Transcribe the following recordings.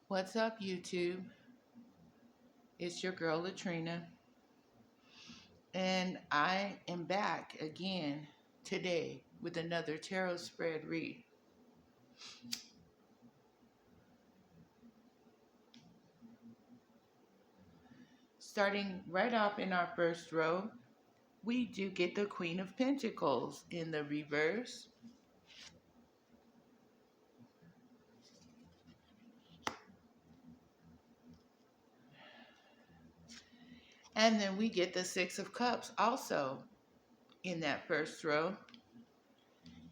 What's up, YouTube? It's your girl Latrina, and I am back again today with another tarot spread read. Starting right off in our first row, we do get the Queen of Pentacles in the reverse. And then we get the Six of Cups also in that first row.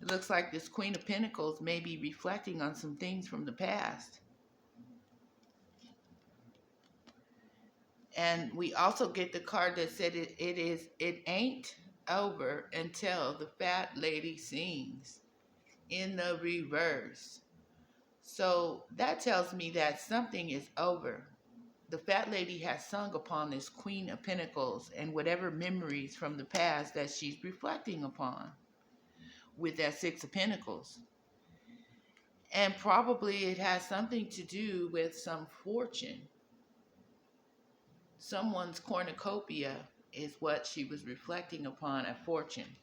It looks like this Queen of Pentacles may be reflecting on some things from the past. And we also get the card that said it ain't over until the fat lady sings in the reverse. So that tells me that something is over. The fat lady has sung upon this Queen of Pentacles and whatever memories from the past that she's reflecting upon with that Six of Pentacles. And probably it has something to do with some fortune. Someone's cornucopia is what she was reflecting upon at fortune.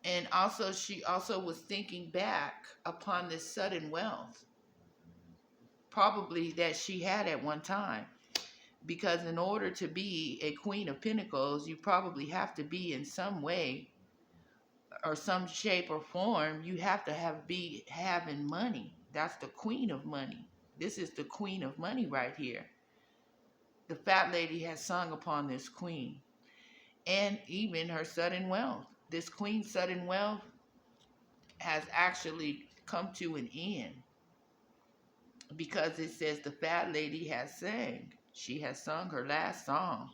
And also, she also was thinking back upon this sudden wealth, probably that she had at one time. Because in order to be a Queen of Pentacles, you probably have to be in some way or some shape or form, you have to be having money. That's the Queen of Money. This is the Queen of Money right here. The fat lady has sung upon this queen and even her sudden wealth. This queen's sudden wealth has actually come to an end because it says the fat lady has sang. She has sung her last song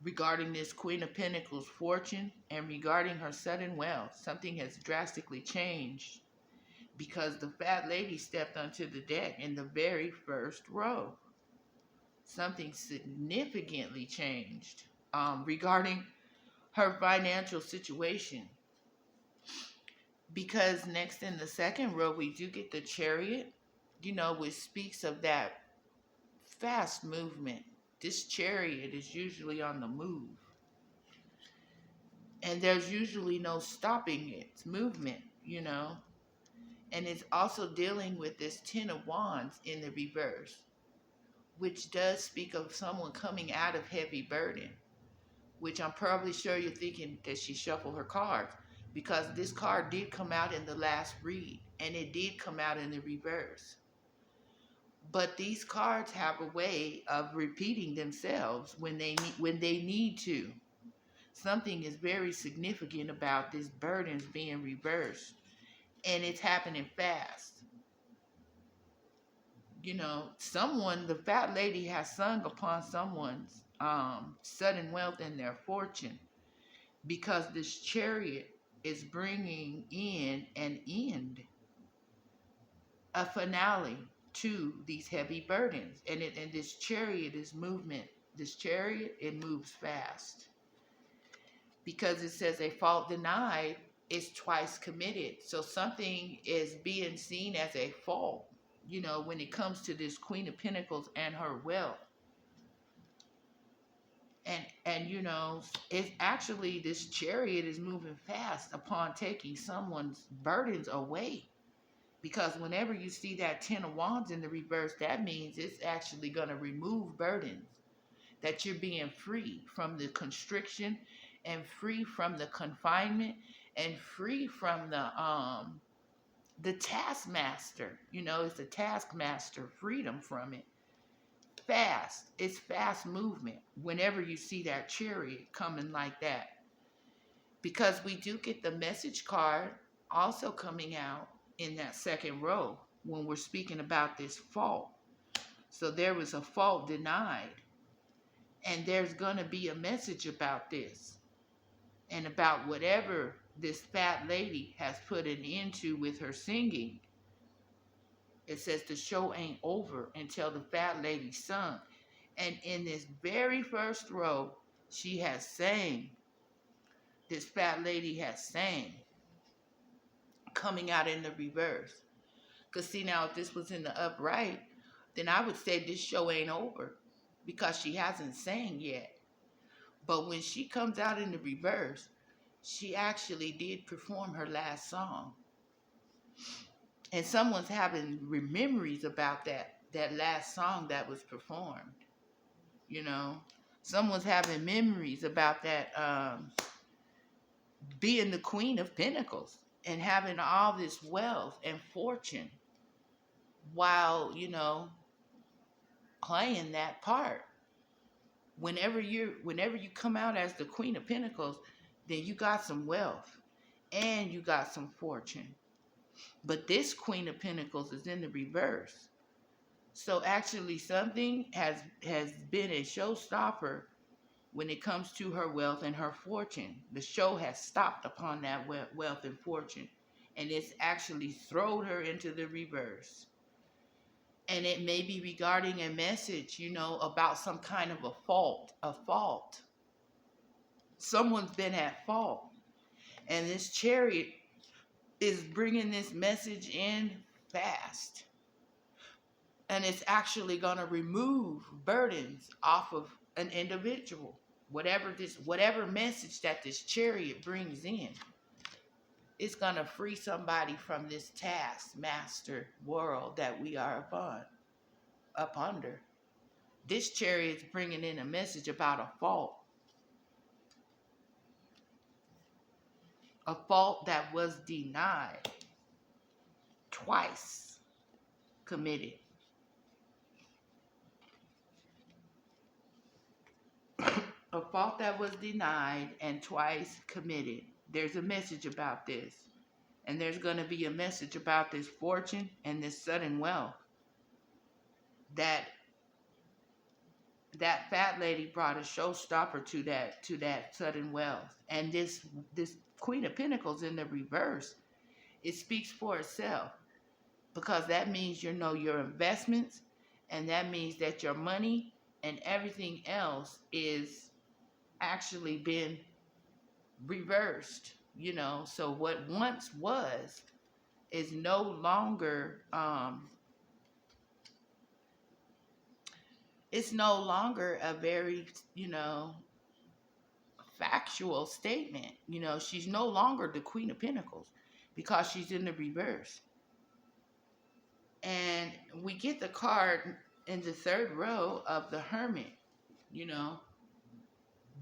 regarding this Queen of Pentacles fortune and regarding her sudden wealth. Something has drastically changed because the fat lady stepped onto the deck in the very first row. Something significantly changed regarding her financial situation. Because next in the second row, we do get the Chariot, which speaks of that fast movement. This Chariot is usually on the move. And there's usually no stopping its movement. And it's also dealing with this Ten of Wands in the reverse, which does speak of someone coming out of heavy burden, which I'm probably sure you're thinking that she shuffled her cards, because this card did come out in the last read, and it did come out in the reverse. But these cards have a way of repeating themselves when they need to. Something is very significant about this burdens being reversed, and it's happening fast. The fat lady has sung upon someone's sudden wealth and their fortune, because this Chariot is bringing in an end, a finale to these heavy burdens. And this Chariot is movement. This Chariot, it moves fast. Because it says a fault denied is twice committed. So something is being seen as a fault, when it comes to this Queen of Pentacles and her wealth. And it's actually, this Chariot is moving fast upon taking someone's burdens away. Because whenever you see that Ten of Wands in the reverse, that means it's actually going to remove burdens. That you're being free from the constriction and free from the confinement and free from the taskmaster. It's a taskmaster, freedom from it. Fast. It's fast movement whenever you see that Chariot coming like that. Because we do get the message card also coming out in that second row when we're speaking about this fault. So there was a fault denied. And there's going to be a message about this. And about whatever this fat lady has put an end to with her singing. It says the show ain't over until the fat lady sung. And in this very first row, she has sang. This fat lady has sang, coming out in the reverse. Because, see, now, if this was in the upright, then I would say this show ain't over because she hasn't sang yet. But when she comes out in the reverse, she actually did perform her last song. And someone's having memories about that last song that was performed. You know, someone's having memories about that, being the Queen of Pentacles and having all this wealth and fortune while, playing that part. Whenever you come out as the Queen of Pentacles, then you got some wealth and you got some fortune. But this Queen of Pentacles is in the reverse. So actually something has been a showstopper when it comes to her wealth and her fortune. The show has stopped upon that wealth and fortune. And it's actually thrown her into the reverse. And it may be regarding a message, about some kind of a fault. Someone's been at fault. And this Chariot is bringing this message in fast. And it's actually going to remove burdens off of an individual. Whatever message that this Chariot brings in, it's going to free somebody from this taskmaster world that we are up under. This Chariot's bringing in a message about a fault. A fault that was denied, twice committed. A fault that was denied and twice committed. There's a message about this. And there's going to be a message about this fortune and this sudden wealth. That fat lady brought a showstopper to that sudden wealth. And this Queen of Pentacles in the reverse, it speaks for itself. Because that means your investments, and that means that your money and everything else is actually been reversed. So what once was is no longer it's no longer a very factual statement. She's no longer the Queen of Pentacles because she's in the reverse. And we get the card in the third row of the Hermit.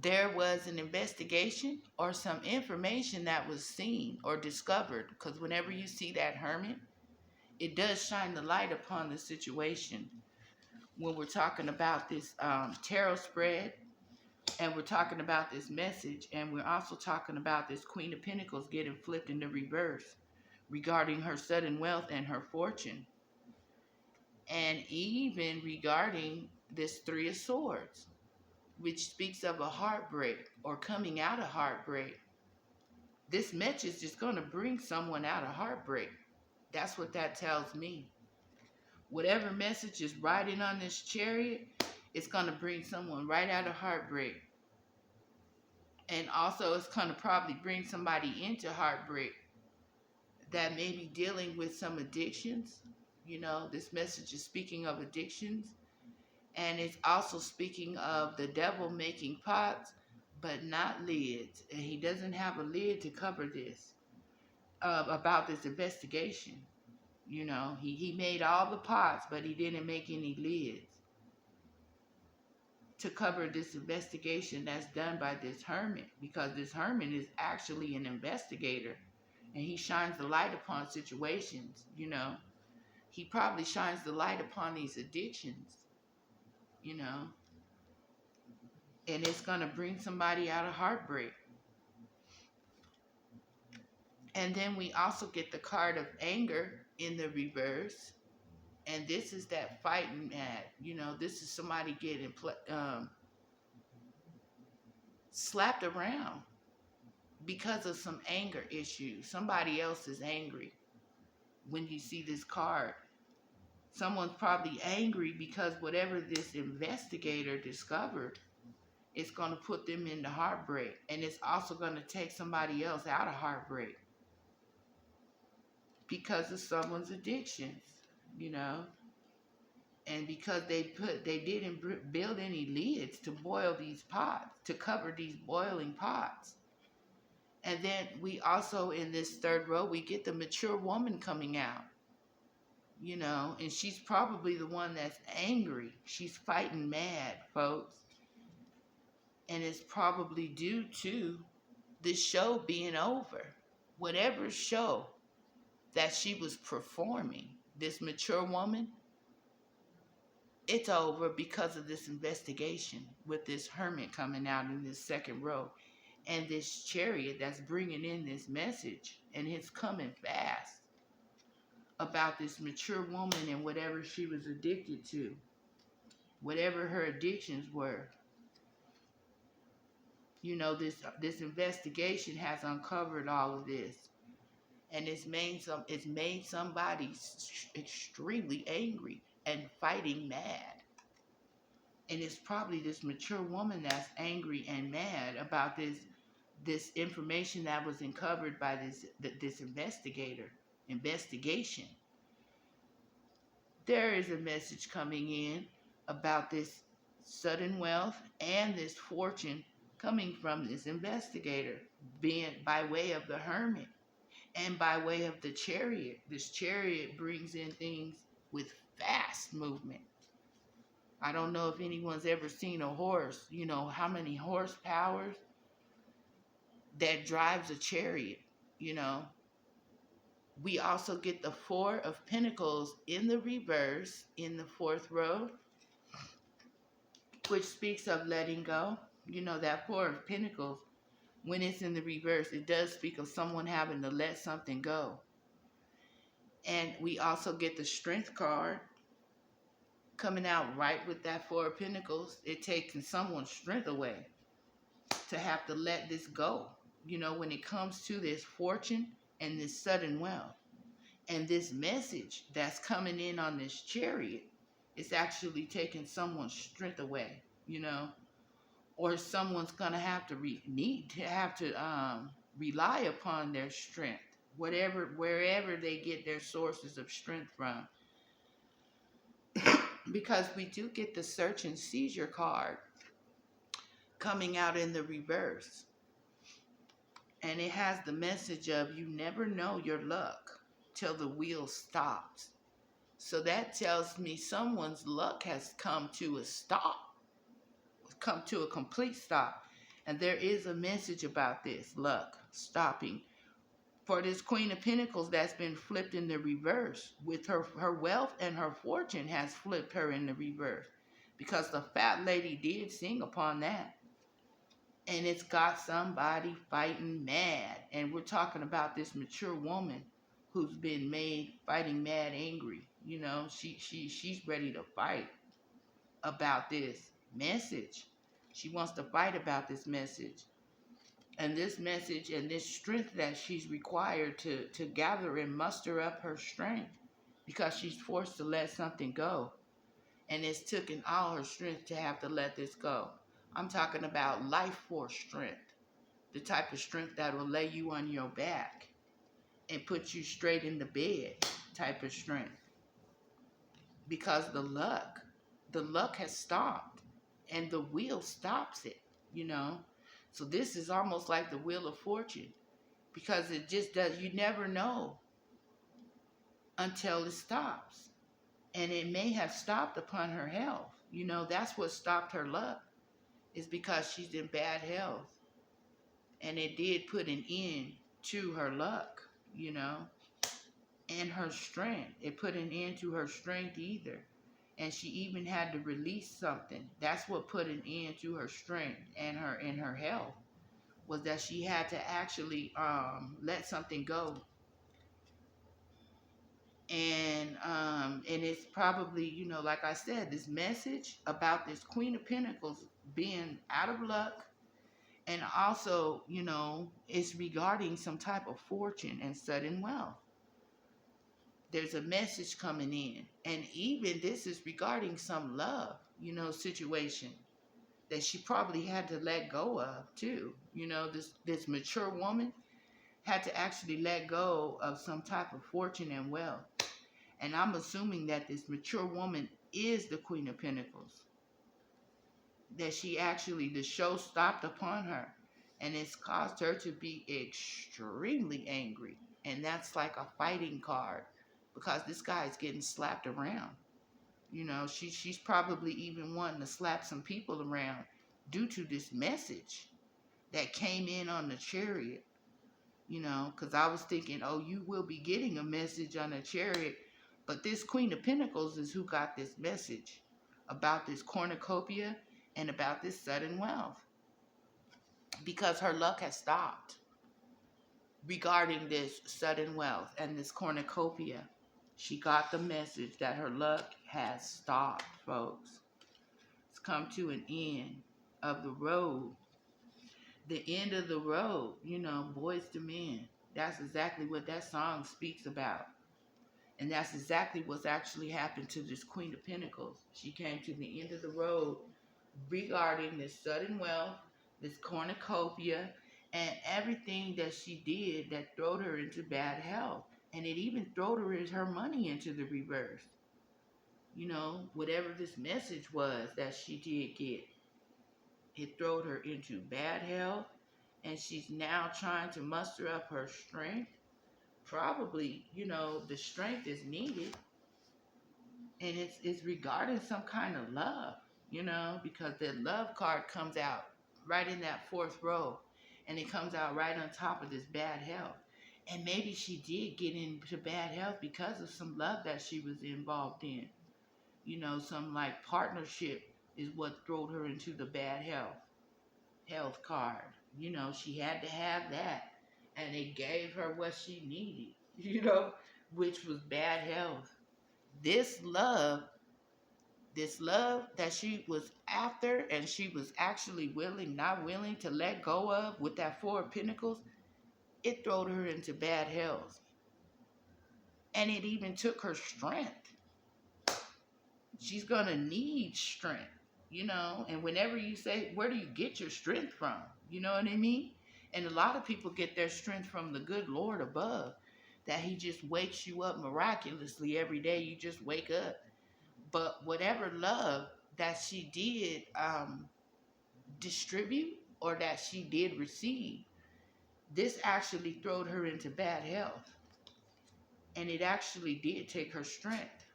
There was an investigation or some information that was seen or discovered. Because whenever you see that Hermit, it does shine the light upon the situation. When we're talking about this tarot spread, and we're talking about this message, and we're also talking about this Queen of Pentacles getting flipped in the reverse regarding her sudden wealth and her fortune. And even regarding this Three of Swords, which speaks of a heartbreak or coming out of heartbreak. This message is going to bring someone out of heartbreak. That's what that tells me. Whatever message is riding on this Chariot, it's going to bring someone right out of heartbreak. And also it's going to probably bring somebody into heartbreak that may be dealing with some addictions. This message is speaking of addictions. And it's also speaking of the devil making pots, but not lids. And he doesn't have a lid to cover this, about this investigation. He made all the pots, but he didn't make any lids to cover this investigation that's done by this Hermit. Because this Hermit is actually an investigator. And he shines the light upon situations, He probably shines the light upon these addictions. And it's going to bring somebody out of heartbreak. And then we also get the card of anger in the reverse. And this is that fighting mad. This is somebody getting slapped around because of some anger issue. Somebody else is angry when you see this card. Someone's probably angry because whatever this investigator discovered, it's going to put them into heartbreak. And it's also going to take somebody else out of heartbreak. because of someone's addictions, you know. And because they didn't build any lids to boil these pots, to cover these boiling pots. And then we also, in this third row, we get the mature woman coming out, you know, and she's probably the one that's angry. She's fighting mad, folks. And it's probably due to this show being over. Whatever show that she was performing, this mature woman, it's over because of this investigation with this hermit coming out in this second row and this chariot that's bringing in this message, and it's coming fast about this mature woman and whatever she was addicted to, whatever her addictions were. You know, this investigation has uncovered all of this, and it's made somebody extremely angry and fighting mad. And it's probably this mature woman that's angry and mad about this information that was uncovered by this investigation. There is a message coming in about this sudden wealth and this fortune coming from this investigator, being by way of the hermit and by way of the chariot. This chariot brings in things with fast movement. I don't know if anyone's ever seen a horse, you know, how many horsepower that drives a chariot, you know. We also get the Four of Pentacles in the reverse in the fourth row, which speaks of letting go. You know, that Four of Pentacles, when it's in the reverse, it does speak of someone having to let something go. And we also get the Strength card coming out right with that Four of Pentacles. It taking someone's strength away to have to let this go, you know, when it comes to this fortune and this sudden wealth. And this message that's coming in on this chariot is actually taking someone's strength away, you know, or someone's gonna have to rely upon their strength, wherever they get their sources of strength from. Because we do get the Search and Seizure card coming out in the reverse. And it has the message of, you never know your luck till the wheel stops. So that tells me someone's luck has come to a stop, come to a complete stop. And there is a message about this luck stopping for this Queen of Pentacles that's been flipped in the reverse. With her wealth and her fortune has flipped her in the reverse, because the fat lady did sing upon that. And it's got somebody fighting mad. And we're talking about this mature woman who's been made fighting mad angry. You know, she's ready to fight about this message. She wants to fight about this message. And this message and this strength that she's required to gather and muster up her strength, because she's forced to let something go. And it's taken all her strength to have to let this go. I'm talking about life force strength. The type of strength that will lay you on your back and put you straight in the bed type of strength. Because the luck has stopped, and the wheel stops it, you know. So this is almost like the Wheel of Fortune, because it just does, you never know until it stops. And it may have stopped upon her health. You know, that's what stopped her luck, is because she's in bad health. And it did put an end to her luck, you know, and her strength. It put an end to her strength either. And she even had to release something. That's what put an end to her strength and her health, was that she had to actually let something go. And it's probably, you know, like I said, this message about this Queen of Pentacles being out of luck, and also, you know, it's regarding some type of fortune and sudden wealth. There's a message coming in, and even this is regarding some love, you know, situation that she probably had to let go of too. You know, this mature woman had to actually let go of some type of fortune and wealth. And I'm assuming that this mature woman is the Queen of Pentacles. That she actually, the show stopped upon her. And it's caused her to be extremely angry. And that's like a fighting card. Because this guy is getting slapped around. You know, she's probably even wanting to slap some people around due to this message that came in on the chariot. You know, because I was thinking, oh, you will be getting a message on a chariot. But this Queen of Pentacles is who got this message about this cornucopia and about this sudden wealth. Because her luck has stopped regarding this sudden wealth and this cornucopia. She got the message that her luck has stopped, folks. It's come to an end of the road. The end of the road, you know, boys to men. That's exactly what that song speaks about. And that's exactly what's actually happened to this Queen of Pentacles. She came to the end of the road regarding this sudden wealth, this cornucopia, and everything that she did that throwed her into bad health. And it even throwed her money into the reverse. You know, whatever this message was that she did get, it throwed her into bad health. And she's now trying to muster up her strength. Probably, you know, the strength is needed. And it's regarding some kind of love, you know, because the love card comes out right in that fourth row. And it comes out right on top of this bad health. And maybe she did get into bad health because of some love that she was involved in. You know, some like partnership is what threw her into the bad health card. You know, she had to have that. And it gave her what she needed, you know, which was bad health. This love that she was after and she was actually not willing to let go of with that Four of Pentacles, it threw her into bad health. And it even took her strength. She's going to need strength, you know, and whenever you say, where do you get your strength from? You know what I mean? And a lot of people get their strength from the good Lord above, that he just wakes you up miraculously every day. You just wake up. But whatever love that she did distribute or that she did receive, this actually threw her into bad health. And it actually did take her strength.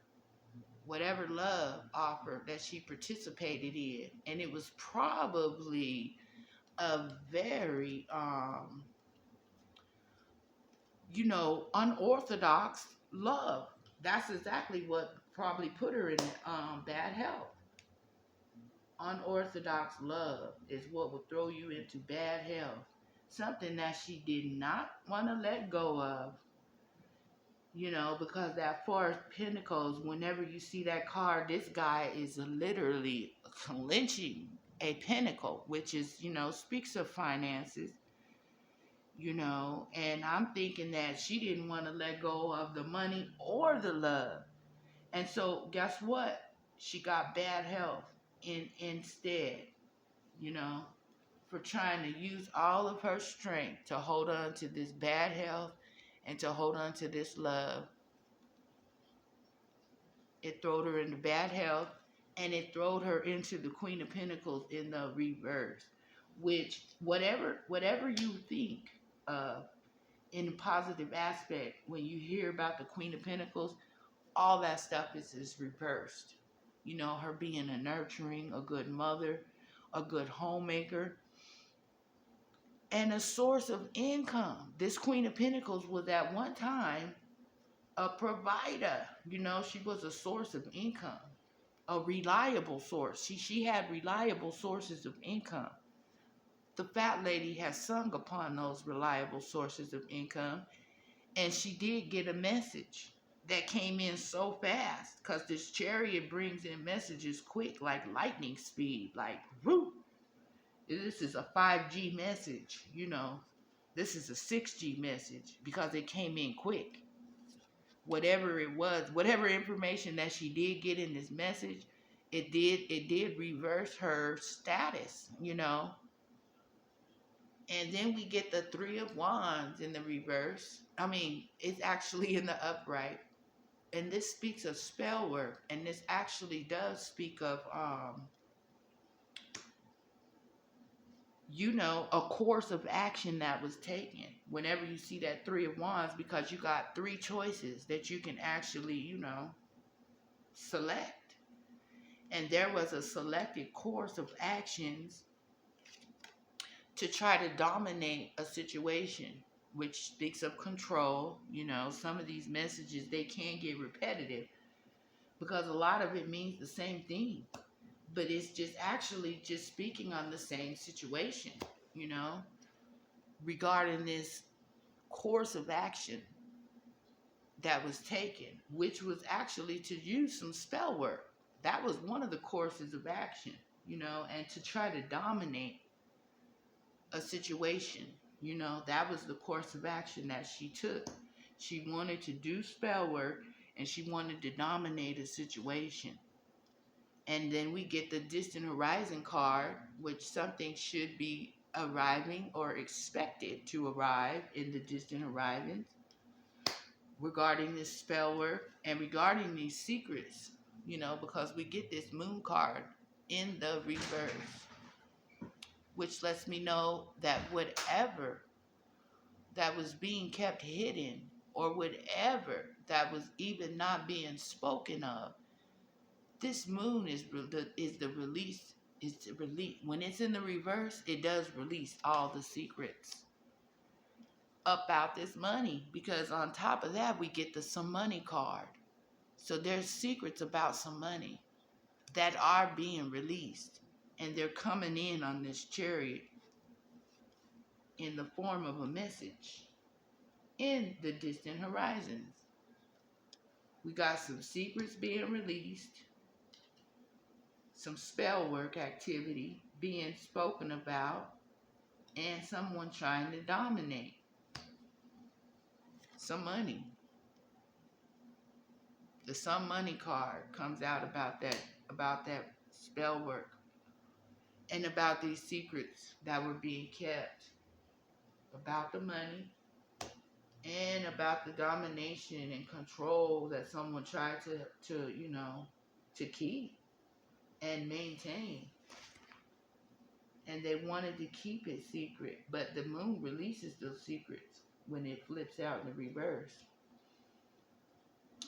Whatever love offer that she participated in. And it was probably a very, you know, unorthodox love. That's exactly what probably put her in bad health. Unorthodox love is what will throw you into bad health. Something that she did not want to let go of. You know, because that Four of Pentacles, whenever you see that card, this guy is literally clenching a pentacle, which is, you know, speaks of finances, you know, and I'm thinking that she didn't want to let go of the money or the love. And so guess what? She got bad health instead, you know, for trying to use all of her strength to hold on to this bad health and to hold on to this love. It threw her into bad health, and it threw her into the Queen of Pentacles in the reverse. Which, whatever you think of in a positive aspect, when you hear about the Queen of Pentacles, all that stuff is reversed. You know, her being a nurturing, a good mother, a good homemaker, and a source of income. This Queen of Pentacles was at one time a provider. You know, she was a source of income, a reliable source. She had reliable sources of income. The fat lady has sung upon those reliable sources of income, and she did get a message that came in so fast, because this chariot brings in messages quick, like lightning speed, like whoop. This is a 5G message, you know. This is a 6G message because it came in quick. Whatever it was, whatever information that she did get in this message, it did reverse her status, you know. And then we get the Three of Wands in the reverse. I mean, it's actually in the upright. And this speaks of spell work. And this actually does speak of, a course of action that was taken. Whenever you see that Three of Wands, because you got three choices that you can actually, select. And there was a selected course of actions to try to dominate a situation, which speaks of control. Some of these messages, they can get repetitive because a lot of it means the same thing, but it's just actually just speaking on the same situation, you know, regarding this course of action that was taken, which was actually to use some spell work. That was one of the courses of action, and to try to dominate a situation. That was the course of action that she took. She wanted to do spell work and she wanted to dominate a situation. And then we get the distant horizon card, which something should be arriving or expected to arrive in the distant horizons regarding this spell work and regarding these secrets, because we get this moon card in the reverse, which lets me know that whatever that was being kept hidden or whatever that was even not being spoken of, this moon is the release. It's the release. When it's in the reverse, it does release all the secrets about this money, because on top of that we get the some money card. So there's secrets about some money that are being released, and they're coming in on this chariot in the form of a message in the distant horizons. We got some secrets being released, some spell work activity being spoken about, and someone trying to dominate some money. The some money card comes out about that spell work and about these secrets that were being kept about the money and about the domination and control that someone tried to keep and maintain. And they wanted to keep it secret, but the moon releases those secrets when it flips out in the reverse.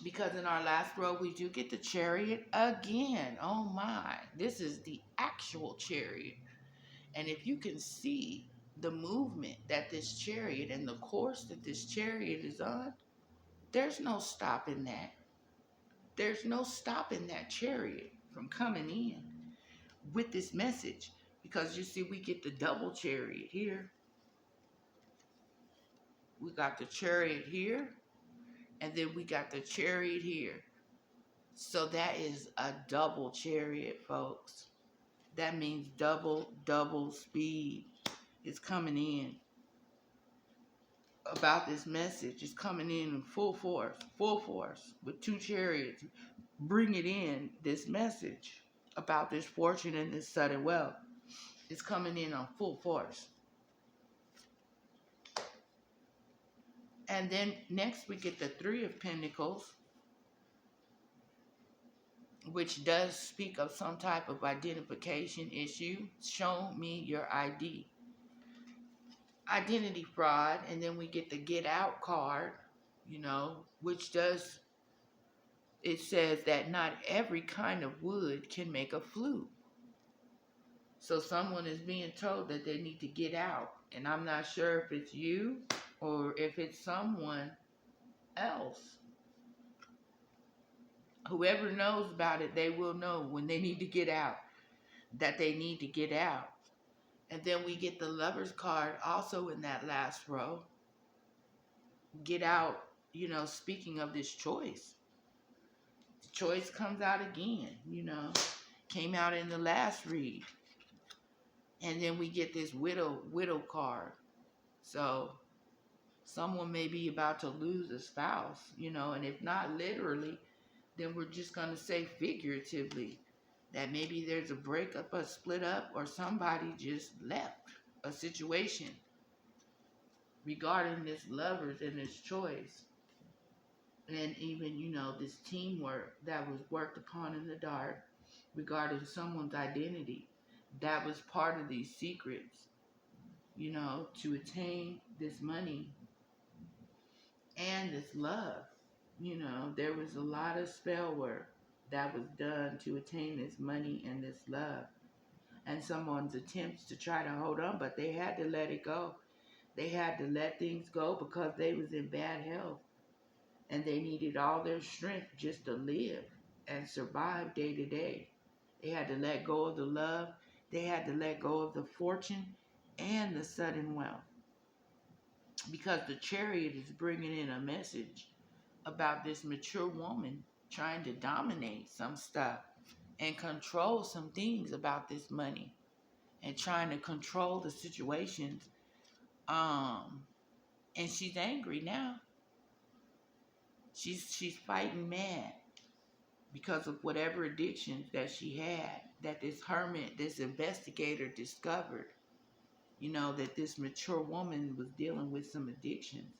Because in our last row, we do get the chariot again. Oh my, this is the actual chariot. And if you can see the movement that this chariot and the course that this chariot is on, there's no stopping that. There's no stopping that chariot from coming in with this message. Because you see, we get the double chariot here. We got the chariot here. And then we got the chariot here. So that is a double chariot, folks. That means double speed is coming in about this message. It's coming in full force with two chariots. Bring it in, this message about this fortune and this sudden wealth. It's coming in on full force. And then next we get the Three of Pentacles, which does speak of some type of identification issue. Show me your ID. Identity fraud. And then we get the Get Out card, which does, it says that not every kind of wood can make a flue. So someone is being told that they need to get out. And I'm not sure if it's you or if it's someone else. Whoever knows about it, they will know when they need to get out, that they need to get out. And then we get the Lover's card also in that last row. Get out, speaking of this choice. The choice comes out again, came out in the last read. And then we get this widow card. So someone may be about to lose a spouse, and if not literally, then we're just going to say figuratively that maybe there's a breakup, a split up, or somebody just left a situation regarding this lovers and this choice, and even, this teamwork that was worked upon in the dark regarding someone's identity. That was part of these secrets, to attain this money and this love. There was a lot of spell work that was done to attain this money and this love. And someone's attempts to try to hold on, but they had to let it go. They had to let things go because they was in bad health and they needed all their strength just to live and survive day to day. They had to let go of the love. They had to let go of the fortune and the sudden wealth, because the chariot is bringing in a message about this mature woman trying to dominate some stuff and control some things about this money and trying to control the situations. And she's angry now. She's fighting mad because of whatever addictions that she had, that this hermit, this investigator discovered, that this mature woman was dealing with some addictions.